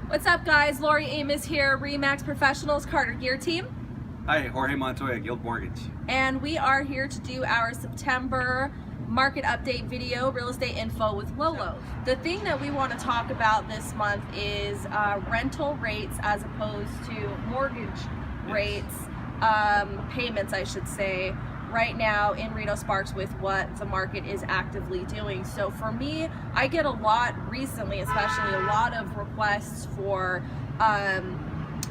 What's up, guys? Lori Amos here, RE/MAX Professionals Carter-Geer team. Hi, Jorge Montoya, Guild Mortgage. And we are here to do our September market update video, real estate info with Lolo. The thing that we want to talk about this month is rental rates as opposed to mortgage rates, payments I should say, right now in Reno Sparks with what the market is actively doing. So for me, I get a lot recently, especially a lot of requests for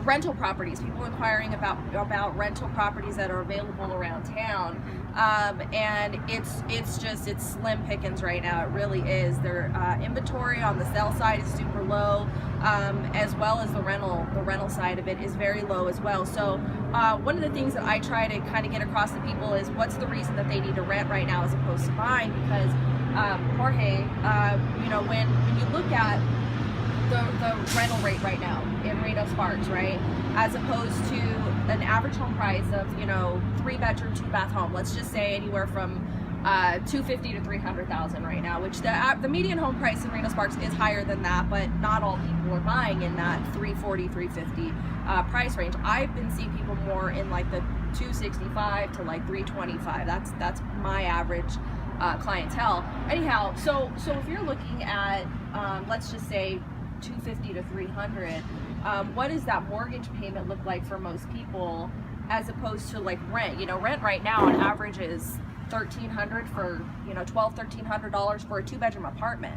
rental properties, people inquiring about rental properties that are available around town, and it's slim pickings right now. It really is. Their inventory on the sell side is super low, as well as the rental side of it is very low as well. So one of the things that I try to kind of get across to people is what's the reason that they need to rent right now as opposed to buying, because Jorge, you know, when you look at the rental rate right now in Reno Sparks, right, as opposed to an average home price of, you know, 3-bedroom, 2-bath home, let's just say anywhere from $250,000 to $300,000 right now, which the median home price in Reno Sparks is higher than that, but not all people are buying in that $340,000, $350,000 price range. I've been seeing people more in like the $265,000 to like $325,000. That's my average clientele. Anyhow, so if you're looking at let's just say $250,000 to $300,000, what does that mortgage payment look like for most people as opposed to like rent? You know, rent right now on average is $1,300 for, you know, $1,200 for a 2-bedroom apartment.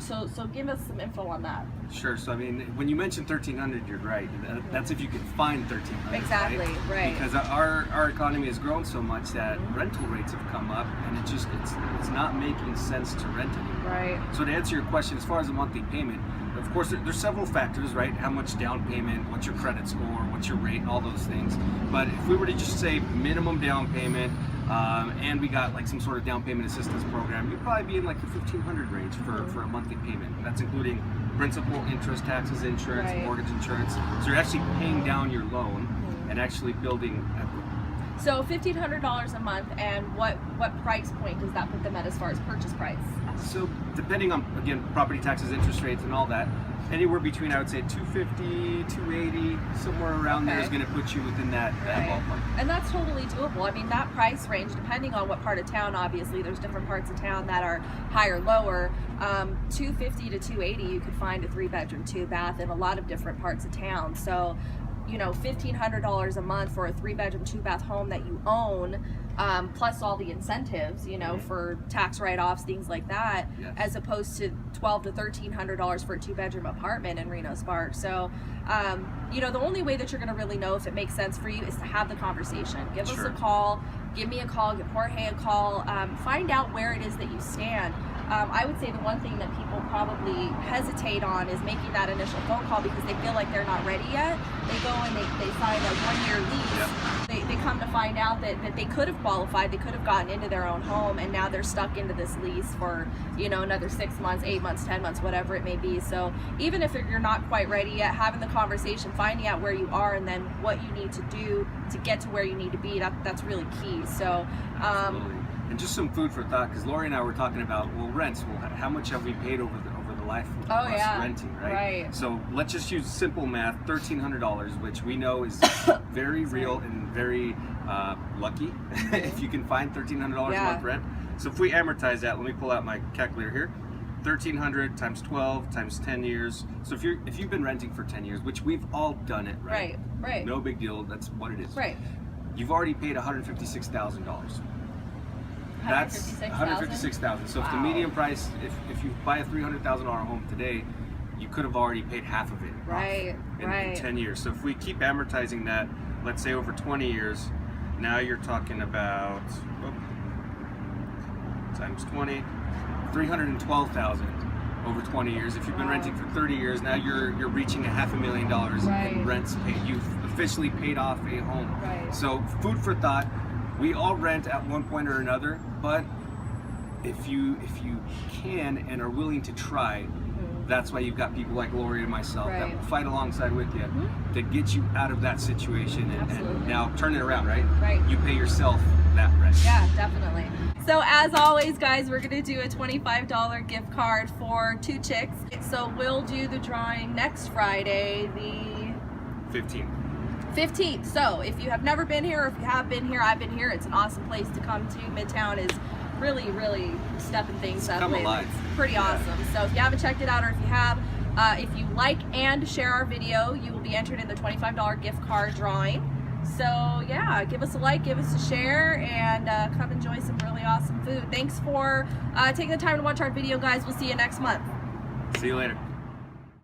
So give us some info on that. Sure. So I mean, when you mentioned $1,300, you're right. That's if you can find $1,300. Exactly. Right. Because our economy has grown so much that rental rates have come up, and it's not making sense to rent anymore. Right. So to answer your question, as far as a monthly payment, of course, there's several factors, right? How much down payment, what's your credit score, what's your rate, all those things. But if we were to just say minimum down payment, and we got like some sort of down payment assistance program, you'd probably be in like the $1,500 range for a monthly payment. And that's including principal, interest, taxes, insurance, right, mortgage insurance. So you're actually paying down your loan and actually building equity. So $1,500 a month, and what price point does that put them at as far as purchase price? So depending on, again, property taxes, interest rates, and all that, anywhere between, I would say, $250, $280, somewhere around there is going to put you within that ballpark. And that's totally doable. I mean, that price range, depending on what part of town, obviously, there's different parts of town that are higher, lower. $250 to $280, you could find a 3-bedroom, 2-bath in a lot of different parts of town. So, you know, $1,500 a month for a 3-bedroom, 2-bath home that you own, plus all the incentives, you know, for tax write-offs, things like that, yes, as opposed to $1,200 to $1,300 for a 2-bedroom apartment in Reno Sparks. So, you know, the only way that you're going to really know if it makes sense for you is to have the conversation. Give us a call, give me a call, give Jorge a call, find out where it is that you stand. I would say the one thing that people probably hesitate on is making that initial phone call because they feel like they're not ready yet. They go and they sign a 1-year lease. Yep. They come to find out that they could have qualified, they could have gotten into their own home, and now they're stuck into this lease for, you know, another 6 months, 8 months, 10 months, whatever it may be. So even if you're not quite ready yet, having the conversation, finding out where you are, and then what you need to do to get to where you need to be, that's really key. So absolutely. And just some food for thought, because Lori and I were talking about, well, rents. Well, how much have we paid over the life of us renting, right? So let's just use simple math: $1,300, which we know is very real and very lucky if you can find $1,300 a month rent. So if we amortize that, let me pull out my calculator here. 1,300 times 12 times 10 years. So if you've been renting for 10 years, which we've all done it, right? Right. No big deal. That's what it is. Right. You've already paid $156,000. That's $156,000. So if the median price, if you buy a $300,000 home today, you could have already paid half of it in 10 years. So if we keep amortizing that, let's say over 20 years, now you're talking about times 20, $312,000 over 20 years. If you've been renting for 30 years, now you're reaching $500,000 in rents paid. You've officially paid off a home. So food for thought. We all rent at one point or another, but if you can and are willing to try, That's why you've got people like Lori and myself that will fight alongside with you to get you out of that situation and now turn it around, right? Right. You pay yourself that rent. Yeah, definitely. So as always, guys, we're going to do a $25 gift card for 2 chicks. So we'll do the drawing next Friday, the 15th. So if you have never been here, or if you have been here, I've been here. It's an awesome place to come to. Midtown is really stepping things up lately. It's pretty awesome. So if you haven't checked it out, or if you have, if you like and share our video, you will be entered in the $25 gift card drawing. So yeah, give us a like, give us a share, and come enjoy some really awesome food. Thanks for taking the time to watch our video, guys. We'll see you next month. See you later.